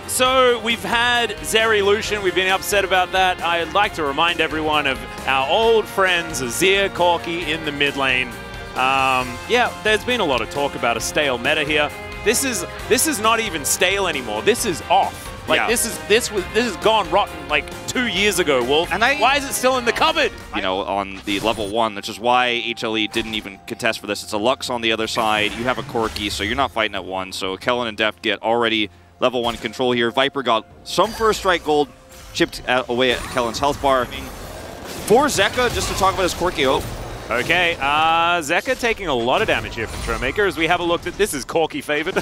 So we've had Zeri Lucian, we've been upset about that. I'd like to remind everyone of our old friends Azir Corki in the mid lane. Yeah, there's been a lot of talk about a stale meta here. This is not even stale anymore. This is off. Like this has gone rotten like 2 years ago, Wolf. And why is it still in the cupboard? You know, on the level 1, which is why HLE didn't even contest for this. It's a Lux on the other side. You have a Corki, so you're not fighting at 1. So Kellen and Deft get already level 1 control here. Viper got some first strike gold, chipped away at Kellen's health bar. For Zeka, just to talk about his Corki. Okay, Zeka taking a lot of damage here from Showmaker as we have a look at this is Corki favored.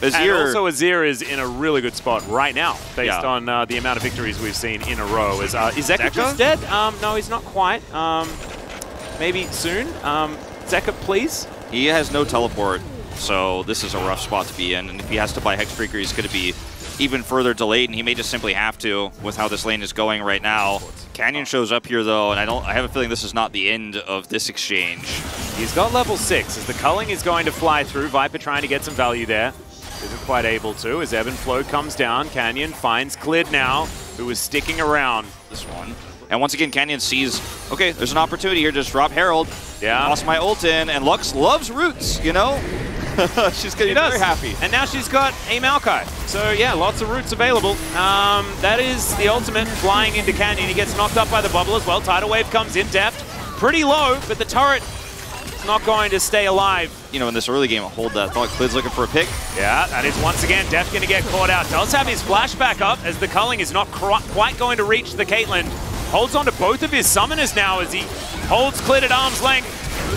And also Azir is in a really good spot right now based on the amount of victories we've seen in a row. Is Zeka just dead? No, he's not quite. Maybe soon. Zeka, please? He has no teleport, so this is a rough spot to be in. And if he has to buy Hexbreaker, he's going to be even further delayed, and he may just simply have to with how this lane is going right now. Canyon shows up here though, and I have a feeling this is not the end of this exchange. He's got level 6 as the culling is going to fly through. Viper trying to get some value there. Isn't quite able to as Ebb and Flow comes down. Canyon finds Clid now, who is sticking around. This one. And once again, Canyon sees, okay, there's an opportunity here. Just drop Herald. Yeah. Toss my ult in, and Lux loves roots, you know? She's getting very happy. And now she's got a Maokai. So yeah, lots of roots available. That is the ultimate, flying into Canyon. He gets knocked up by the bubble as well. Tidal Wave comes in, Deft. Pretty low, but the turret is not going to stay alive. You know, in this early game, hold that thought. Clid's looking for a pick. Yeah, that is once again Deft going to get caught out. Does have his flashback up as the culling is not quite going to reach the Caitlyn. Holds on to both of his summoners now as he holds Clid at arm's length.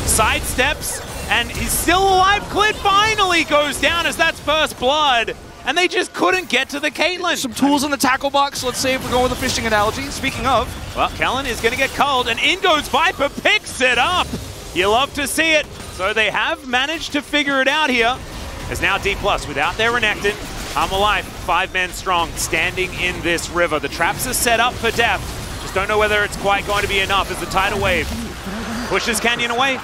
Sidesteps. And he's still alive. Clid finally goes down as that's first blood. And they just couldn't get to the Caitlyn. Some tools in the tackle box, let's say, if we're going with a fishing analogy. Speaking of. Well, Kellen is going to get culled, and in goes Viper, picks it up. You love to see it. So they have managed to figure it out here. As now D+ without their Renekton. I'm alive, 5 men strong, standing in this river. The traps are set up for Deft. Just don't know whether it's quite going to be enough as the tidal wave pushes Canyon away.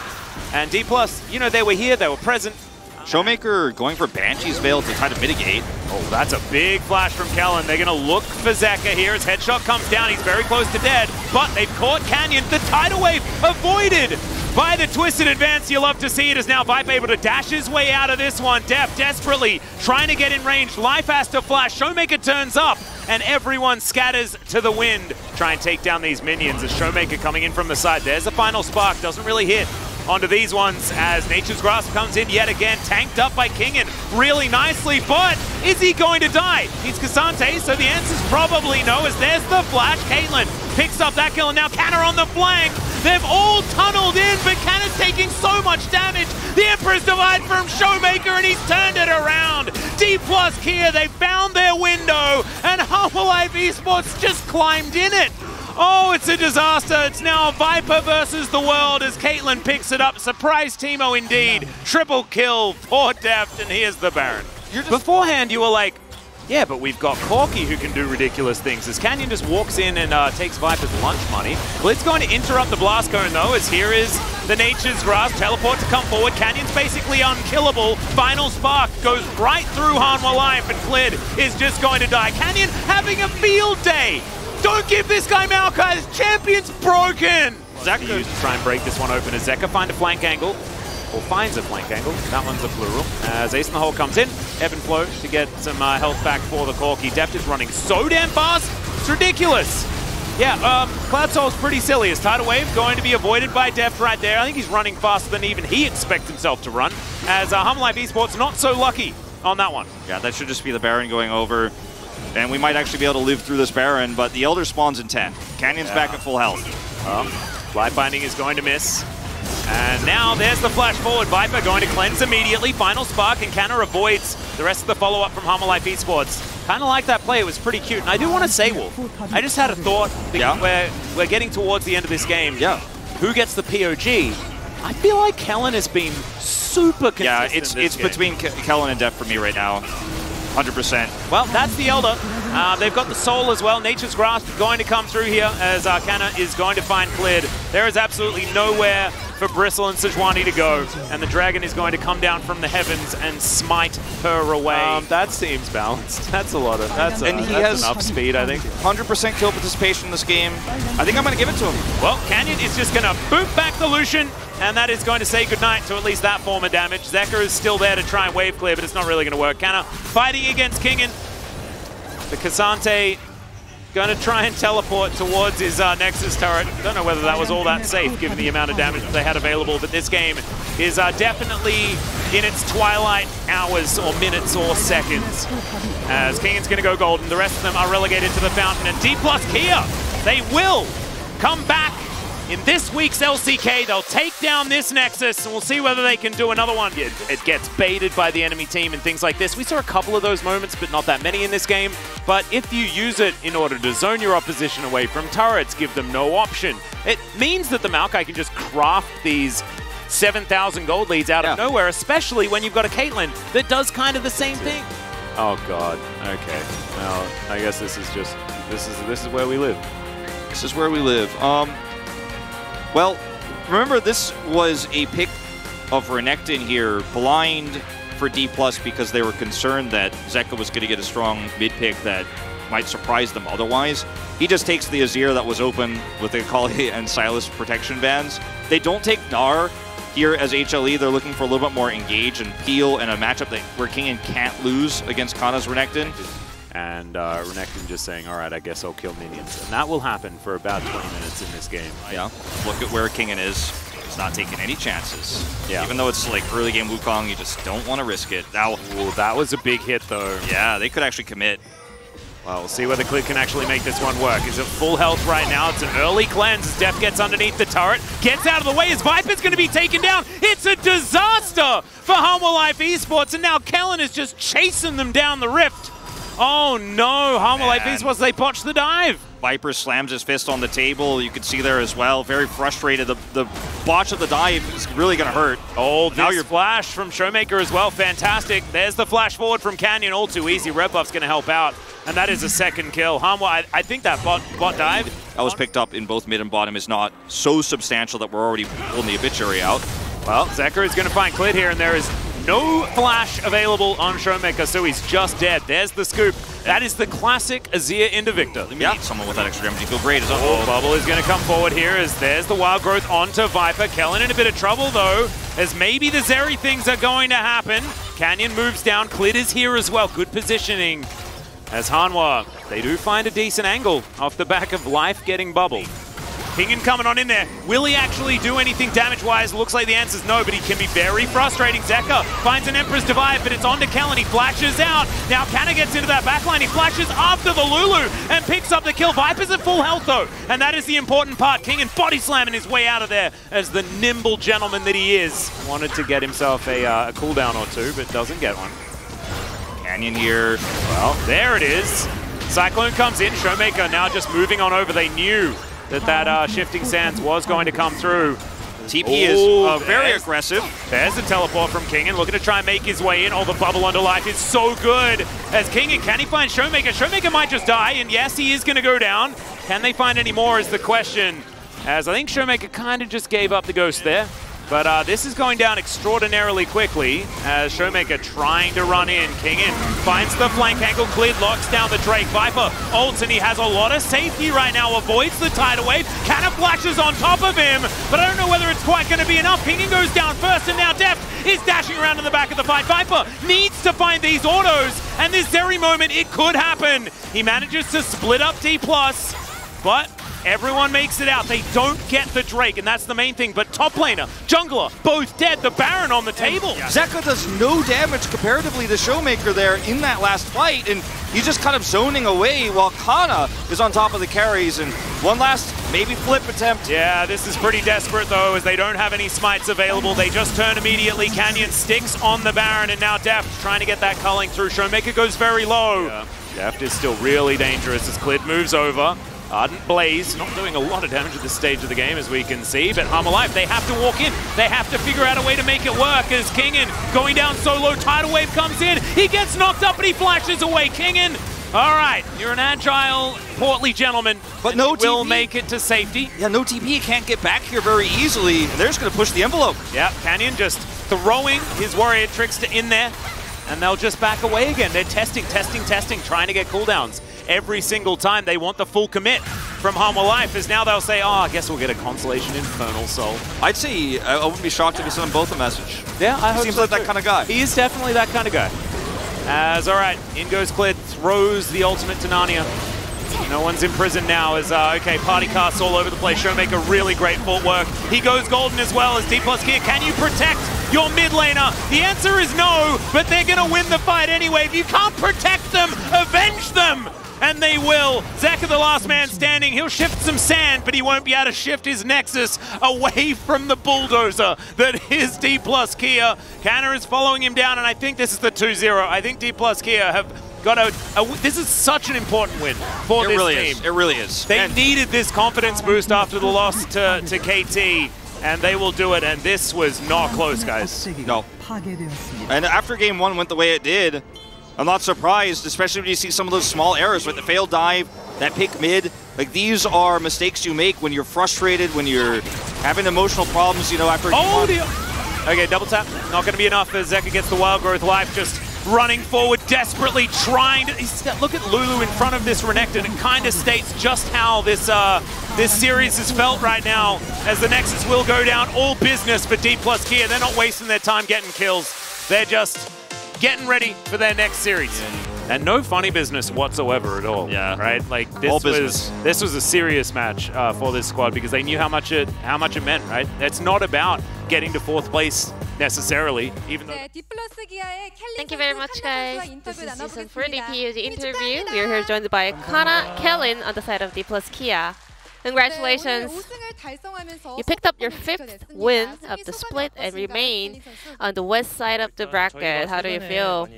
And D+, you know, they were here, they were present. Showmaker going for Banshee's Veil to try to mitigate. Oh, that's a big flash from Kellen. They're going to look for Zeka here as headshot comes down. He's very close to dead, but they've caught Canyon. The tidal wave avoided by the twisted advance. You love to see it as now Vipe able to dash his way out of this one. Deft desperately trying to get in range. Life has to flash. Showmaker turns up and everyone scatters to the wind. Try and take down these minions as Showmaker coming in from the side. There's the final spark. Doesn't really hit onto these ones as Nature's Grasp comes in yet again, tanked up by Kingen really nicely, but is he going to die? He's Cassante, so the answer's probably no, as there's the flash. Caitlyn picks up that kill, and now Canna on the flank. They've all tunneled in, but Canna's taking so much damage. The Emperor's Divide from Showmaker, and he's turned it around. D+ here, they found their window, and Humble Life Esports just climbed in it. Oh, it's a disaster. It's now Viper versus the world as Caitlyn picks it up. Surprise Teemo indeed. Triple kill for Deft, and here's the Baron. Beforehand, you were like, yeah, but we've got Corki who can do ridiculous things. As Canyon just walks in and takes Viper's lunch money. Clid's going to interrupt the blast cone though, as here is the Nature's Grasp. Teleport to come forward. Canyon's basically unkillable. Final spark goes right through Hanwha Life, and Clid is just going to die. Canyon having a field day. Don't give this guy Maokai, his champion's broken! Zeka used to try and break this one open as Zeka find a flank angle, or finds a flank angle. That one's a plural. As Ace in the Hole comes in, Ebb and Flow to get some health back for the Corki. Deft is running so damn fast, it's ridiculous. Yeah, Cloud Soul's pretty silly. His tidal wave going to be avoided by Deft right there. I think he's running faster than even he expects himself to run, as Humble Life Esports not so lucky on that one. Yeah, that should just be the Baron going over. And we might actually be able to live through this Baron, but the Elder spawns in 10. Canyon's back at full health. Life Binding is going to miss. And now there's the flash forward. Viper going to cleanse immediately. Final spark, and Canna avoids the rest of the follow-up from Humble Life Esports. Kind of like that play. It was pretty cute. And I do want to say, Wolf, I just had a thought. We're getting towards the end of this game. Yeah. Who gets the POG? I feel like Kellen has been super consistent. Yeah, it's between Kellen and Deft for me right now. 100%. Well, that's the Elder. They've got the Soul as well. Nature's Grasp going to come through here as Canna is going to find Clid. There is absolutely nowhere for Bristle and Sejuani to go, and the dragon is going to come down from the heavens and smite her away. That seems balanced. That's a lot of, that's enough speed, I think. 100% kill participation in this game. I think I'm going to give it to him. Well, Canyon is just going to boot back the Lucian, and that is going to say goodnight to at least that form of damage. Zekka is still there to try and wave clear, but it's not really going to work. Canna fighting against Kingen. The Cassante going to try and teleport towards his Nexus turret. Don't know whether that was all that safe given the amount of damage that they had available, but this game is definitely in its twilight hours or minutes or seconds. As Kingen's going to go golden, the rest of them are relegated to the fountain, and D+ Kia, they will come back in this week's LCK. They'll take down this Nexus, and we'll see whether they can do another one. It gets baited by the enemy team and things like this. We saw a couple of those moments, but not that many in this game. But if you use it in order to zone your opposition away from turrets, give them no option, it means that the Maokai can just craft these 7,000 gold leads out of nowhere, especially when you've got a Caitlyn that does kind of the same thing. Oh god. Okay. Well, I guess this is just this is where we live. This is where we live. Well, remember this was a pick of Renekton here, blind for D+ because they were concerned that Zekka was going to get a strong mid pick that might surprise them otherwise. He just takes the Azir that was open with the Akali and Sylas protection bands. They don't take Gnar here as HLE. They're looking for a little bit more engage and peel in a matchup where Kingen can't lose against Kana's Renekton. And Renekton just saying, all right, I guess I'll kill minions. And that will happen for about 20 minutes in this game. Yeah, look at where Kingen is. He's not taking any chances. Yeah. Even though it's like early game Wukong, you just don't want to risk it. Ooh, that was a big hit, though. Yeah, they could actually commit. Well, we'll see whether Clid can actually make this one work. He's at full health right now. It's an early cleanse as Def gets underneath the turret. Gets out of the way as Viper's going to be taken down. It's a disaster for Humble Life Esports, and now Kellen is just chasing them down the rift. Oh no, Humble Life Esports, they botched the dive. Viper slams his fist on the table. You can see there as well. Very frustrated. The botch of the dive is really going to hurt. Oh, now your flash from Showmaker as well. Fantastic. There's the flash forward from Canyon. All too easy. Red Buff's going to help out. And that is a second kill. Humble, I think that bot dive that was picked up in both mid and bottom is not so substantial that we're already pulling the obituary out. Well, Zekka is going to find Clid here, and there is no flash available on Showmaker, so he's just dead. There's the scoop. That is the classic Azir into Victor. Yeah, someone with that extra damage. You feel great. Bubble is going to come forward here as there's the Wild Growth onto Viper. Kellen in a bit of trouble, though, as maybe the Zeri things are going to happen. Canyon moves down. Clid is here as well. Good positioning. As Hanwha, they do find a decent angle off the back of Life getting bubbled. Kingen coming on in there. Will he actually do anything damage-wise? Looks like the answer is no, but he can be very frustrating. Zekka finds an Emperor's Divide, but it's on to Kellen. He flashes out. Now Canna gets into that backline. He flashes after the Lulu and picks up the kill. Viper's at full health, though, and that is the important part. Kingen body slamming his way out of there as the nimble gentleman that he is. Wanted to get himself a cooldown or two, but doesn't get one. Canyon here. Well, there it is. Cyclone comes in. Showmaker now just moving on over. They knew that Shifting Sands was going to come through. TP is very aggressive. There's the teleport from Kingen, looking to try and make his way in. Oh, the bubble under Life is so good. As Kingen, can he find Showmaker? Showmaker might just die, and yes, he is going to go down. Can they find any more is the question. As I think Showmaker kind of just gave up the ghost there. But this is going down extraordinarily quickly as Showmaker trying to run in. Kingen finds the flank angle. Clid locks down the Drake. Viper ults, and he has a lot of safety right now. Avoids the tidal wave. Canna flashes on top of him, but I don't know whether it's quite going to be enough. Kingen goes down first, and now Deft is dashing around in the back of the fight. Viper needs to find these autos, and this very moment, it could happen. He manages to split up D+, but everyone makes it out. They don't get the Drake, and that's the main thing. But top laner, jungler, both dead. The Baron on the table. Zekka does no damage comparatively to Showmaker there in that last fight, and he's just kind of zoning away while Kana is on top of the carries. And one last maybe flip attempt. Yeah, this is pretty desperate, though, as they don't have any smites available. They just turn immediately. Canyon sticks on the Baron, and now Deft trying to get that culling through. Showmaker goes very low. Yeah. Deft is still really dangerous as Clid moves over. Ardent Blaze, not doing a lot of damage at this stage of the game, as we can see, but Humble Life, they have to walk in. They have to figure out a way to make it work as Kingen going down so low. Tidal Wave comes in. He gets knocked up, but he flashes away. Kingen, All right, you're an agile, portly gentleman, but no will TP. make it to safety. Yeah, no TP can't get back here very easily. They're just going to push the envelope. Yeah, Canyon just throwing his warrior trickster in there, and they'll just back away again. They're testing, trying to get cooldowns. Every single time they want the full commit from Harmer Life, as now they'll say, oh, I guess we'll get a Consolation Infernal Soul. I'd say I wouldn't be shocked if he sent them both a message. Yeah, I hope Seems so like too. that kind of guy. He is definitely that kind of guy. As, all right, in goes Clid, throws the ultimate to Narnia. No one's in prison now as, okay, party casts all over the place. Showmaker really great footwork. He goes golden as well as D+ Kia. Can you protect your mid laner? The answer is no, but they're going to win the fight anyway. If you can't protect them, avenge them! And they will. Zeka, the last man standing, he'll shift some sand, but he won't be able to shift his Nexus away from the bulldozer that is D+ Kia. Canna is following him down, and I think this is the 2-0. I think D+ Kia have got this is such an important win for this team. It really is. They needed this confidence boost after the loss to KT, and they will do it, and this was not close, guys. No. And after game one went the way it did, I'm not surprised, especially when you see some of those small errors, like the failed dive, that pick mid. Like, these are mistakes you make when you're frustrated, when you're having emotional problems, you know, after Okay, double tap. Not going to be enough as Zeka gets the Wild Growth Life, just running forward, desperately trying to... Look at Lulu in front of this Renekton. It kind of states just how this this series is felt right now, as the Nexus will go down. All business for D+ Kia. They're not wasting their time getting kills. They're just getting ready for their next series. And no funny business whatsoever at all. Yeah. Right? Like, this was a serious match for this squad, because they knew how much it meant, right? It's not about getting to 4th place necessarily, even though... Thank you very much, guys. This is season 4 DPUG interview. We are here joined by Kana, Kellen on the side of D+ Kia. Congratulations. You picked up your 5th win of the split and remain on the west side of the bracket. How do you feel?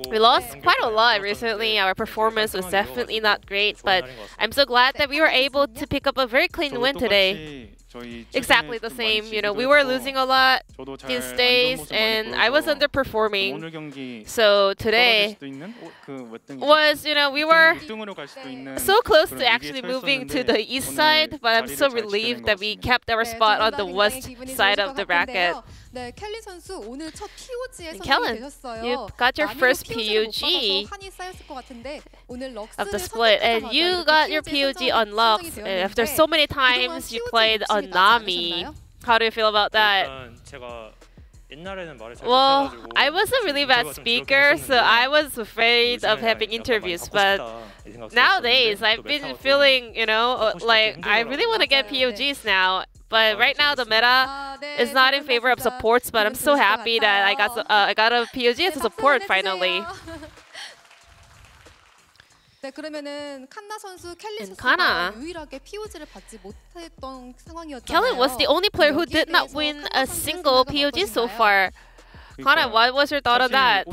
We lost quite a lot recently. Our performance was definitely not great, but I'm so glad that we were able to pick up a very clean win today. Exactly the same. You know, we were losing a lot these days, and I was underperforming. So today was, you know, we were so close to actually moving to the east side, but I'm so relieved that we kept our spot on the west side of the bracket. 네, 켈리 선수 오늘 첫 POG에 Kellen, you got your first POG of the split, and you got your POG on Lux after so many times you played on Nami. How do you feel about that? Well, I was a really bad speaker, so I was afraid of having interviews, but nowadays I've been feeling, you know, like I really want to get POGs now. But right now the meta is not in favor of supports, but I'm so happy that I got a POG as a support finally. 네, 그러면은 칸나 선수, 켈리 And 선수가 Kana, 유일하게 POG를 받지 못했던 상황이었잖아요. Kellen was the only player who did not win a single POG so far. Kana, what was your thought on that?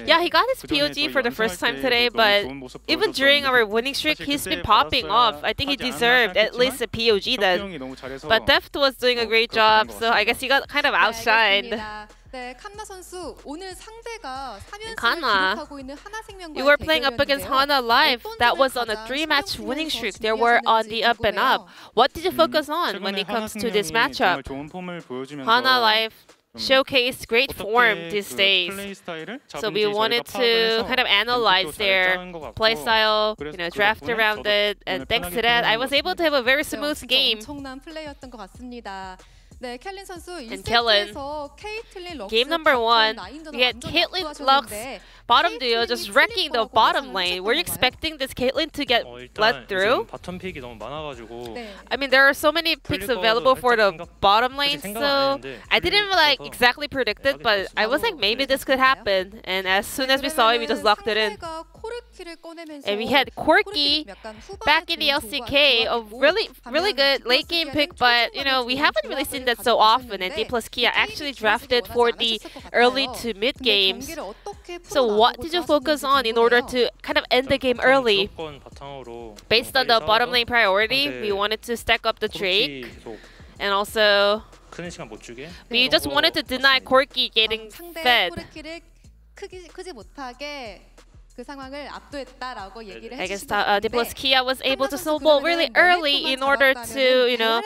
Yeah, he got his POG for the first time today, but even during our winning streak, he's been popping off. I think he deserved at least a POG then. But Deft was doing a great job, so I guess he got kind of outshined. 네, 칸나 선수 오늘 상대가 3연승을 Kana, 기록하고 있는 하나생명과의 you were playing up against 대결이었는데요. Hana Live. That was on a 3-match winning streak. They were on the up and up. What did you focus on when it comes to this matchup? Hana Live showcased great form these days. So we wanted to kind of analyze their playstyle, you know, draft around it, and thanks to that, I was able to have a very smooth game. 엄청난 플레이였던 것 같습니다. 네, 켈린 선수 And Kellen, 1세트에서 케이틀린 럭스 game number 1, 라인전을 we had 완전 Caitlyn, 압도하셨는데 Lux, bottom duo just wrecking the bottom lane. Were you expecting this Caitlyn to get let through? 바텀 픽이 너무 많아가지고 네. I mean, there are so many picks available for the bottom lane, so I didn't like exactly predict it, but I was like, maybe this could happen. And as soon as we saw it, we just locked it in. And we had Corki back in the LCK, a really good late game pick, but you know, we haven't really seen that so often, and D+ Kia actually drafted for the early to mid games. So what did you focus on in order to kind of end the game early? Based on the bottom lane priority, we wanted to stack up the Drake, and also we just wanted to deny Corki getting fed. 크지 못하게 그 상황을 압도했다라고 얘기를 I guess 해주시는데 Diplo's Kia was able to snowball really early in order to, you know,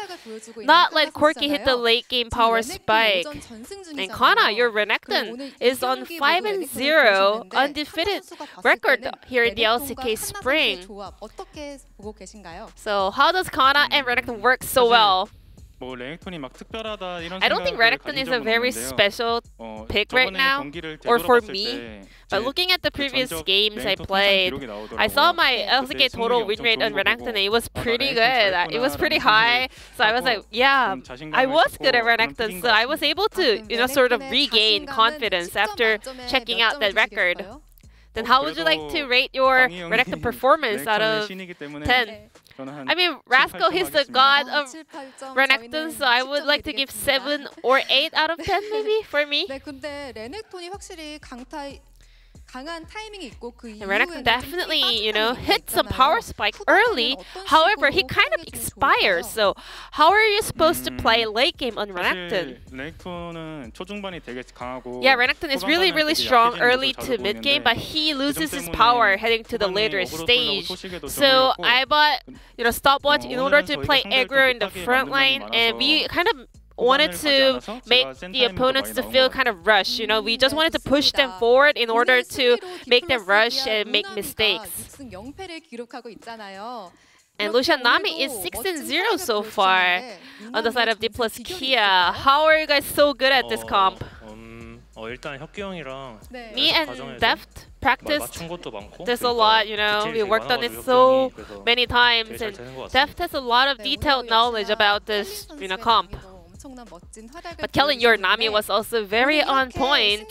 not let Corki hit the late game power spike. And Kana, your Renekton, is on 5-0 undefeated record here in the LCK Spring. 어떻게 보고 계신가요? So how does Kana and Renekton work so well? 뭐 레넥톤이 막 특별하다 이런 I don't think Renekton is a very special pick right now, or for me. But looking at the previous games I played, I saw my LCK total win rate on Renekton and it was pretty good. It was pretty high. So I was like, yeah, I was good at Renekton. So I was able to, you know, sort of regain confidence after checking out that record. Then how would you like to rate your Renekton performance out of 10? I mean, Rascal is the god of Renekton, so I would like to give 7 or 8 out of 10 maybe for me. 네, 근데 레넥톤이 확실히 강한 타이밍이 있고 그 And Renekton definitely, you know, hit some power spike early. However, he kind of expires. So how are you supposed to play late game on Renekton? 레넥톤은 초중반이 되게 강하고 Yeah, Renekton is really, really strong early to mid game, but he loses his power heading to the later stage. So I bought, you know, stopwatch in order to play aggro in the front line, and we kind of wanted to make the opponents to feel kind of rush. You know, we just wanted to push them forward in order to make them rush and make mistakes. And Lucian Nami is 6-0 so far on the side of Diplo's Kia. How are you guys so good at this comp? 일단 혁기 형이랑 Me and Deft practiced this a lot, you know, we worked on it so many times, and Deft has a lot of detailed knowledge about this, you know, comp. But Kellen, your Nami was also very on point.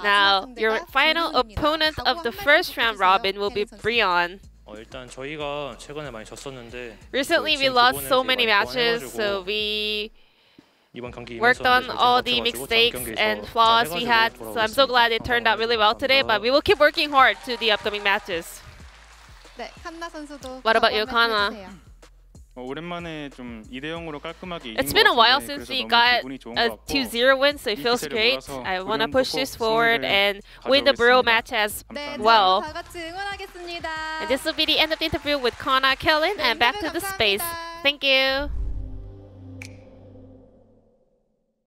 Now, your final opponent of the first round robin will be Brion. 일단 저희가 최근에 많이 졌었는데 Recently, we lost so many matches, so we worked on all the mistakes and flaws we had. So I'm so glad it turned out really well today, but we will keep working hard to the upcoming matches. What about you, Kana? 오랜만에 좀 2대0으로 깔끔하게 이긴 It's been a 것 while 같은데 since 그래서 we 너무 got 기분이 좋은 a 것 같고 2-0 win, so it feels 이틀에 great. 몰아서 I want to 우리는 push 꼭 this forward 승리를 and win the Bro 가져오겠습니다. match as 감사합니다. well. 다 같이 응원하겠습니다. And this will be the end of the interview with Kana Kellen, and back to the space. Thank you.